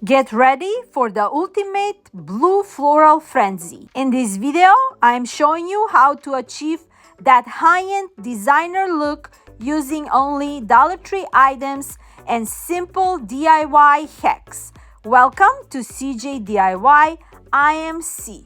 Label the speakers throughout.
Speaker 1: Get ready for the ultimate blue floral frenzy. In this video, I'm showing you how to achieve that high-end designer look using only Dollar Tree items and simple DIY hacks. Welcome to CJDIY. I am C.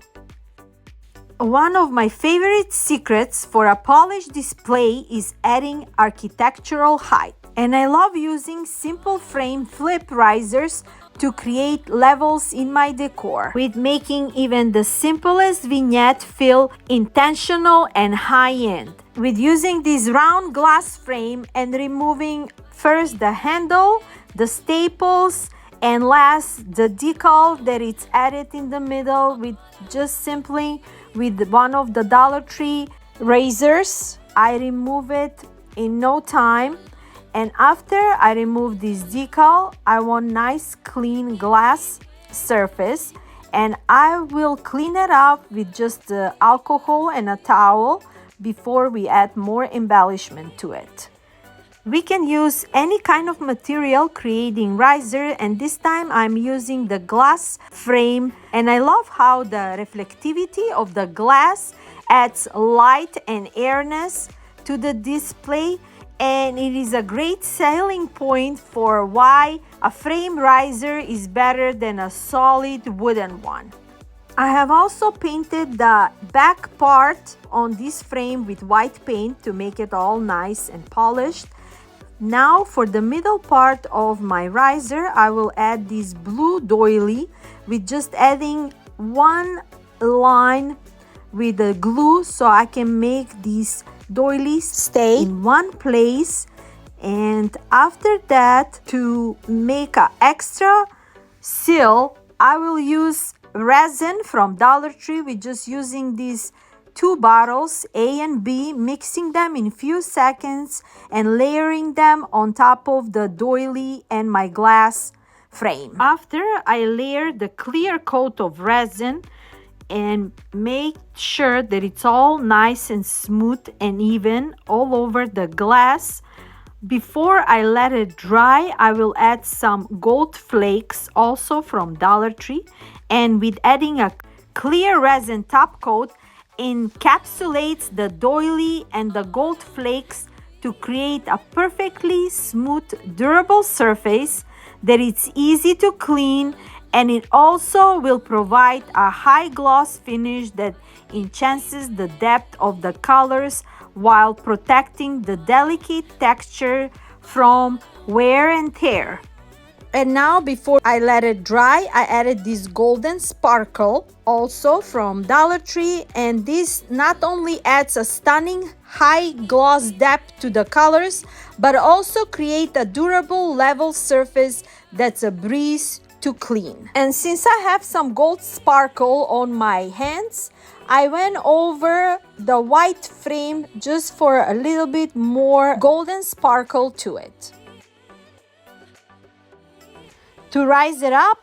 Speaker 1: One of my favorite secrets for a polished display is adding architectural height. And I love using simple frame flip risers to create levels in my decor, with making even the simplest vignette feel intentional and high-end. With using this round glass frame and removing first the handle, the staples, and last the decal that it's added in the middle with just simply with one of the Dollar Tree razors. I remove it in no time. And after I remove this decal, I want nice clean glass surface, and I will clean it up with just the alcohol and a towel before we add more embellishment to it. We can use any kind of material creating riser, and this time I'm using the glass frame, and I love how the reflectivity of the glass adds light and airiness to the display. And it is a great selling point for why a frame riser is better than a solid wooden one. I have also painted the back part on this frame with white paint to make it all nice and polished. Now for the middle part of my riser, I will add this blue doily with just adding one line with the glue so I can make these doilies stay in one place. And after that, to make an extra seal, I will use resin from Dollar Tree with just using these two bottles A and B, mixing them in few seconds and layering them on top of the doily and my glass frame. After I layer the clear coat of resin and make sure that it's all nice and smooth and even all over the glass. Before I let it dry, I will add some gold flakes also from Dollar Tree, and with adding a clear resin top coat, encapsulates the doily and the gold flakes to create a perfectly smooth, durable surface that it's easy to clean, and it also will provide a high gloss finish that enhances the depth of the colors while protecting the delicate texture from wear and tear. And now, before I let it dry, I added this golden sparkle also from Dollar Tree, and this not only adds a stunning high gloss depth to the colors, but also create a durable level surface that's a breeze to clean. And since I have some gold sparkle on my hands, I went over the white frame just for a little bit more golden sparkle to it. To rise it up,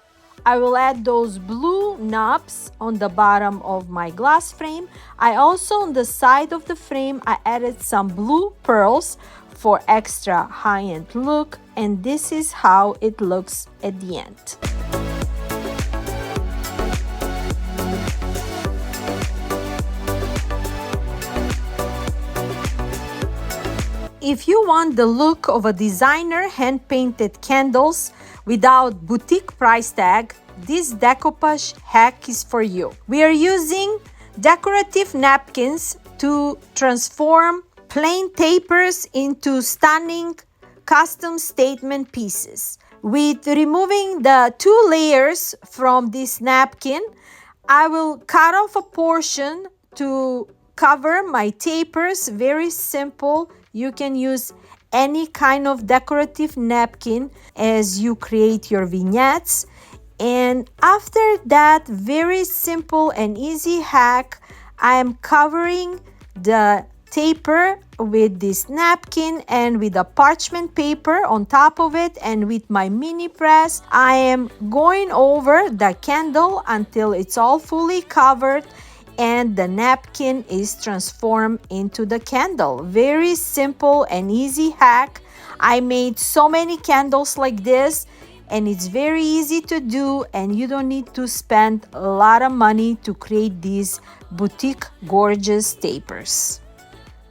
Speaker 1: I will add those blue knobs on the bottom of my glass frame. I also, on the side of the frame, I added some blue pearls for extra high-end look, and this is how it looks at the end. If you want the look of a designer hand-painted candles without boutique price tag, this decoupage hack is for you. We are using decorative napkins to transform plain tapers into stunning custom statement pieces. With removing the two layers from this napkin, I will cut off a portion to cover my tapers. Very simple. You can use any kind of decorative napkin as you create your vignettes. And after that very simple and easy hack, I am covering the taper with this napkin and with a parchment paper on top of it, and with my mini press I am going over the candle until it's all fully covered and the napkin is transformed into the candle. Very simple and easy hack. I made so many candles like this, and it's very easy to do, and you don't need to spend a lot of money to create these boutique gorgeous tapers.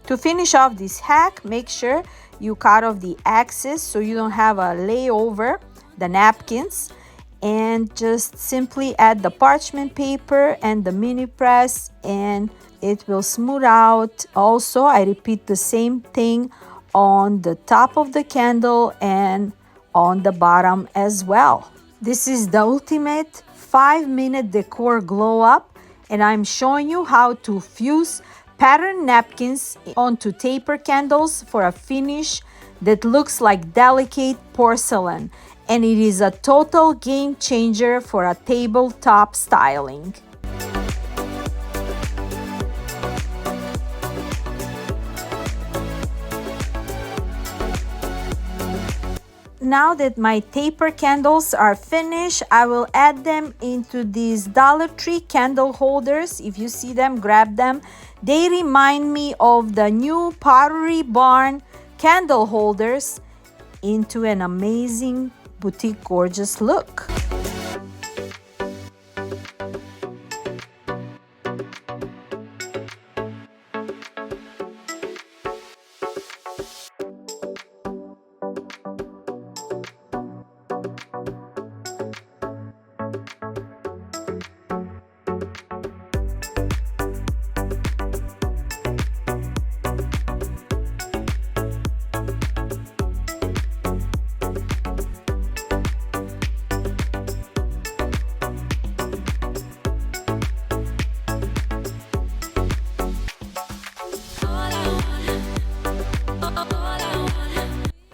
Speaker 1: To finish off this hack, make sure you cut off the excess so you don't have a layover, the napkins, and just simply add the parchment paper and the mini press, and it will smooth out. Also, I repeat the same thing on the top of the candle and on the bottom as well. This is the ultimate 5-minute decor glow up, and I'm showing you how to fuse pattern napkins onto taper candles for a finish that looks like delicate porcelain, and it is a total game changer for a tabletop styling. Now that my taper candles are finished, I will add them into these Dollar Tree candle holders. If you see them, grab them. They remind me of the new Pottery Barn candle holders into an amazing boutique gorgeous look.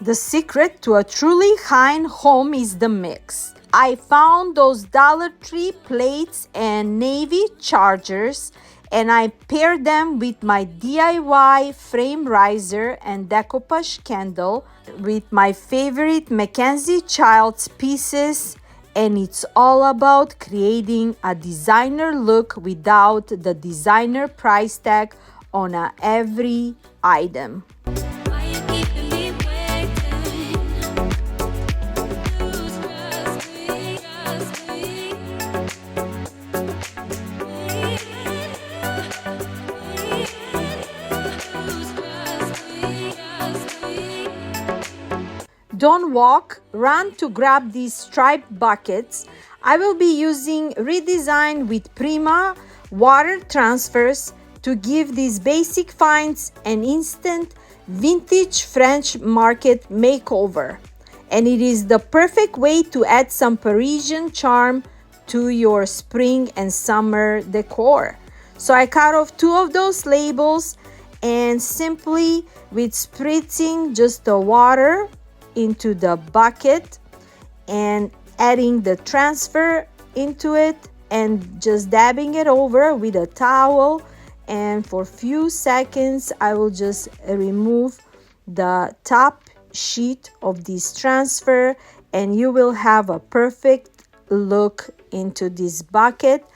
Speaker 1: The secret to a truly high-end home is the mix. I found those Dollar Tree plates and navy chargers, and I paired them with my DIY frame riser and decoupage candle with my favorite MacKenzie-Childs pieces, and it's all about creating a designer look without the designer price tag on every item. Don't walk, run to grab these striped buckets. I will be using Redesign with Prima water transfers to give these basic finds an instant vintage French market makeover. And it is the perfect way to add some Parisian charm to your spring and summer decor. So I cut off 2 of those labels, and simply with spritzing just the water into the bucket and adding the transfer into it and just dabbing it over with a towel, and for a few seconds I will just remove the top sheet of this transfer, and you will have a perfect look into this bucket.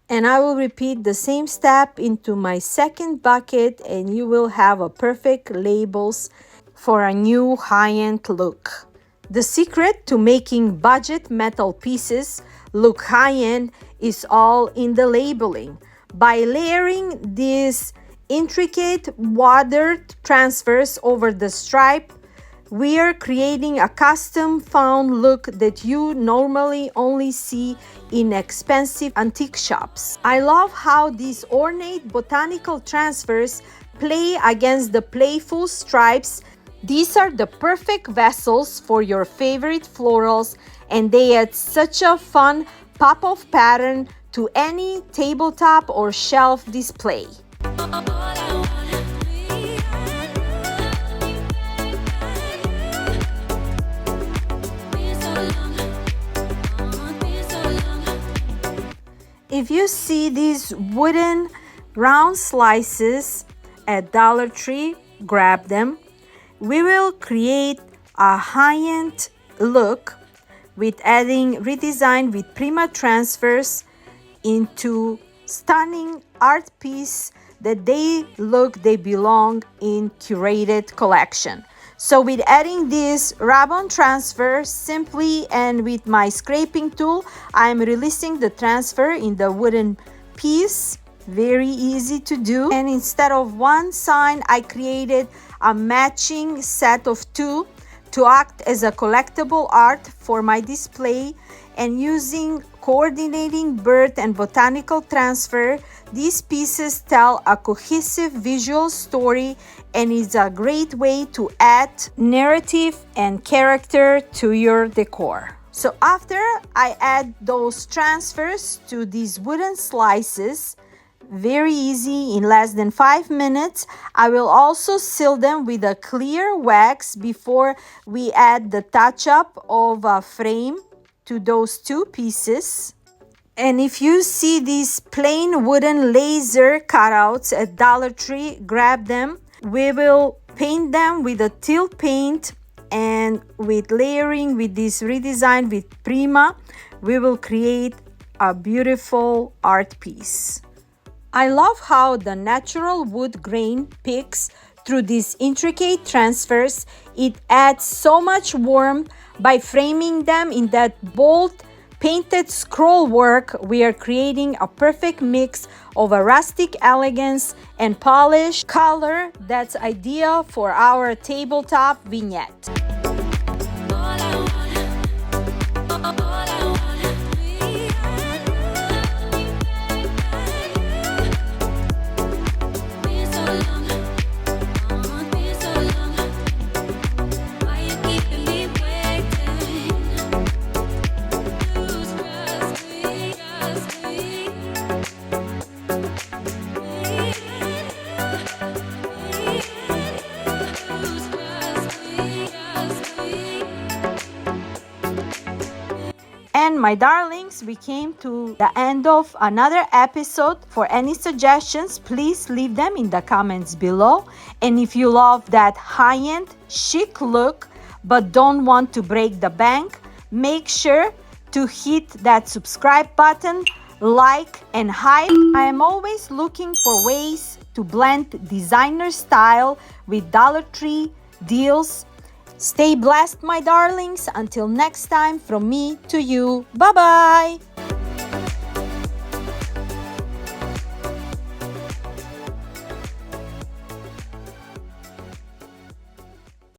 Speaker 1: And I will repeat the same step into my second bucket, and you will have a perfect labels for a new high-end look. The secret to making budget metal pieces look high-end is all in the labeling. By layering these intricate water transfers over the stripe, we are creating a custom found look that you normally only see in expensive antique shops. I love how these ornate botanical transfers play against the playful stripes. These are the perfect vessels for your favorite florals, and they add such a fun pop of pattern to any tabletop or shelf display. If you see these wooden round slices at Dollar Tree, grab them. We will create a high-end look with adding Redesign with Prima transfers into stunning art piece that they belong in curated collection. So with adding this rub-on transfer simply and with my scraping tool, I'm releasing the transfer in the wooden piece. Very easy to do. And instead of one sign, I created a matching set of two to act as a collectible art for my display. And using coordinating bird and botanical transfer, these pieces tell a cohesive visual story and is a great way to add narrative and character to your decor. So after I add those transfers to these wooden slices, very easy, in less than 5 minutes, I will also seal them with a clear wax before we add the touch-up of a frame to those two pieces. And if you see these plain wooden laser cutouts at Dollar Tree, grab them. We will paint them with a tilt paint, and with layering with this redesign with Prima, we will create a beautiful art piece. I love how the natural wood grain peeks through these intricate transfers. It adds so much warmth by framing them in that bold painted scroll work. We are creating a perfect mix of a rustic elegance and polished color that's ideal for our tabletop vignette. And my darlings, we came to the end of another episode. For any suggestions, please leave them in the comments below. And if you love that high-end chic look but don't want to break the bank, make sure to hit that subscribe button, like and hype. I am always looking for ways to blend designer style with Dollar Tree deals. Stay blessed, my darlings. Until next time, from me to you. Bye-bye.